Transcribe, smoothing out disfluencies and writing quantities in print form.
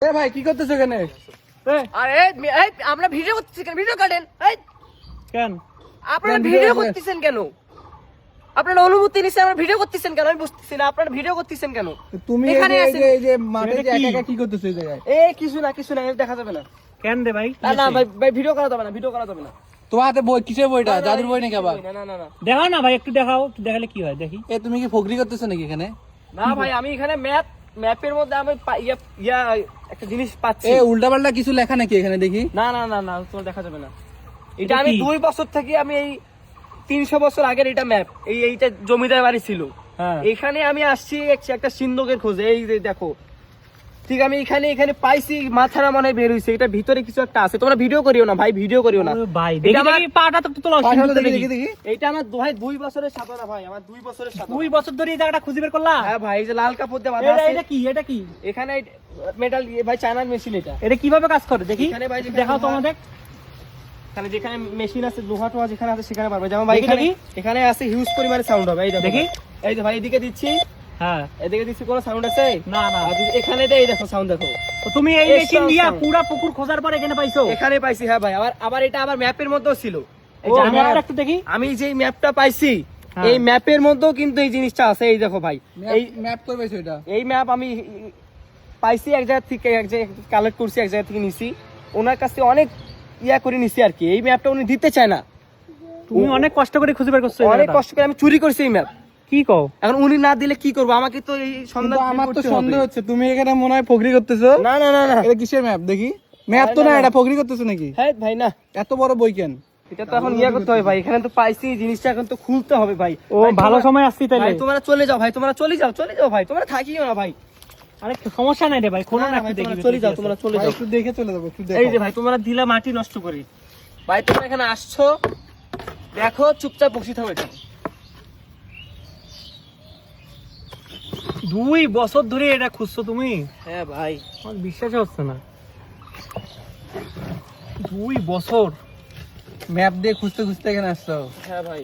এ ভাই কি করতেছ এখানে? আরে এই আমরা ভিডিও করতেছি কেন? ভিডিও কাটেন। এই কেন আপনারা কেন ভিডিও video করতেছেন কেন? আপনারা অনুমতি নিছেন আমরা ভিডিও করতেছেন কেন? আমি বুঝতেছি না আপনারা ভিডিও করতেছেন কেন? তুমি এখানে আছেন। এই যে মাঠে যে একা একা কি করতেছ এই জায়গায়? এ কিছু না এই দেখা যাবে না। কেন রে ভাই? না ভাই ভিডিও করা যাবে না, ভিডিও করা যাবে না। তোমার হাতে বই কিসের বইটা? জাদুর বই নাকি আবার? না দেখাও না ভাই, একটু দেখাও, একটু দেখালে কি হয় দেখি। এ তুমি কি ফকরি করতেছ নাকি এখানে? না ভাই আমি এখানে ম্যাপের মধ্যে আমি একটা জিনিস পাচ্ছি। এ উল্টাপাল্টা কিছু লেখা নাকি এখানে দেখি? না তোমার দেখা যাবে না। এটা এটা আমি কি? 2 বছর থেকে আমি এই 300 বছর আগের এটা ম্যাপ, এইটা জমিদার বাড়ি ছিল। হ্যাঁ। এখানে আমি আসছি একটা সিন্ধুকের খোঁজে। এই যে দেখো, ঠিক আমি এখানে পাইছি, মাথারা মনে হয় বের হইছে, এটা ভিতরে কিছু একটা আছে। তোমরা ভিডিও করিও না ভাই, ভিডিও করিও না। ও ভাই এটা দেখি আমার- দেখি পাটা তো তোলা পাঠানো দেখি। এইটা আমার ভাই 2 বছরের সাধনা ভাই, আমার 2 বছরের সাধনা। 2 বছর ধরে এই জায়গাটা খুঁজে বের করলা? হ্যাঁ ভাই, এই যে লাল কাপড় দিয়ে বাঁধা এটা আছে। এটা কি? এখানে মেটাল ভাই, চায়নার মেশিন এটা। এটা কিভাবে কাজ করে দেখি? এখানে ভাই যেখানে দেখাও তো লোহা- আমাদের। এখানে যেখানে মেশিন আছে, লোহা টোহা যেখানে আছে সেখানে পারবে। যেমন ভাই দেখি, এখানে দেখি। এখানে আছে হিউজ পরিমাণে সাউন্ড হবে। এই দেখো দেখি। ভাই। এই যে ভাই এদিকে দিচ্ছি, হ্যাঁ। এদিকে দিচ্ছি, কোনো সাউন্ড আছে? না। আর যদি এখানে দেই, এই দেখো সাউন্ড দেখো। তো তুমি এই এই মেশিন sound, দিয়া sound। পুরা পুকুর খোঁজার পর এখানে পাইছো? এখানে পাইছি। হ্যাঁ ভাই, আবার এটা আবার ম্যাপের মধ্যেও ছিল। এই ও যে আমি আর একটু দেখি। আমি যে ম্যাপটা পাইছি, হ্যাঁ। এই ম্যাপের মধ্যেও কিন্তু এই জিনিসটা আছে। এই দেখো ভাই, এই ম্যাপ করে পাইছো এটা? এই ম্যাপ আমি পাইছি এক জায়গা থেকে, এক জায়গায় কালেক্ট করছি, এক জায়গা থেকে নিছি। ওনার কাছে অনেক করে নিছি আর কি। এই ম্যাপটা উনি দিতে চায় না। তুমি অনেক কষ্ট করে খুঁজে বের করছো এই অনেক জায়গাটা। কষ্ট করে আমি চুরি করছি এই ম্যাপ। কি কও? এখন উনি না দিলে কি করবো? আমাকে তো এই কিন্তু সন্ধ্যা আমার তো সন্দেহ হচ্ছে তুমি এখানে মনে হয় ফকরি করতেছো। না এটা কিসের ম্যাপ দেখি? ম্যাপ তো আরে না, না। এটা ফকরি করতেছো নাকি? হ্যাঁ ভাই, না এত বড় বই কেন? এটা তো এখন করতে হবে ভাই। এখানে তো পাইছি, জিনিসটা এখন তো খুলতে হবে ভাই। ও ভাই, ভালো তোমরা- সময় আসছি তাইলে। ভাই তোমরা চলে যাও ভাই, তোমরা চলে যাও ভাই, তোমরা থাকিও না ভাই। আরে সমস্যা নাই রে ভাই, খোলো না, না ভাই, একটু দেখি। তোমরা চলে যাও, তোমরা চলে ভাই, যাও। একটু দেখে চলে যাবো, একটু এই দেখো। যে ভাই, তোমরা দিলা মাটি নষ্ট করে। ভাই তোমরা এখানে আসছো, দেখো চুপচাপ বসে থাকো এখানে। 2 বছর ধরে এটা খুঁজছো তুমি? হ্যাঁ ভাই, আমার বিশ্বাসই হচ্ছে না। 2 বছর। ম্যাপ দিয়ে খুঁজতে খুঁজতে এখানে আসছো? হ্যাঁ ভাই।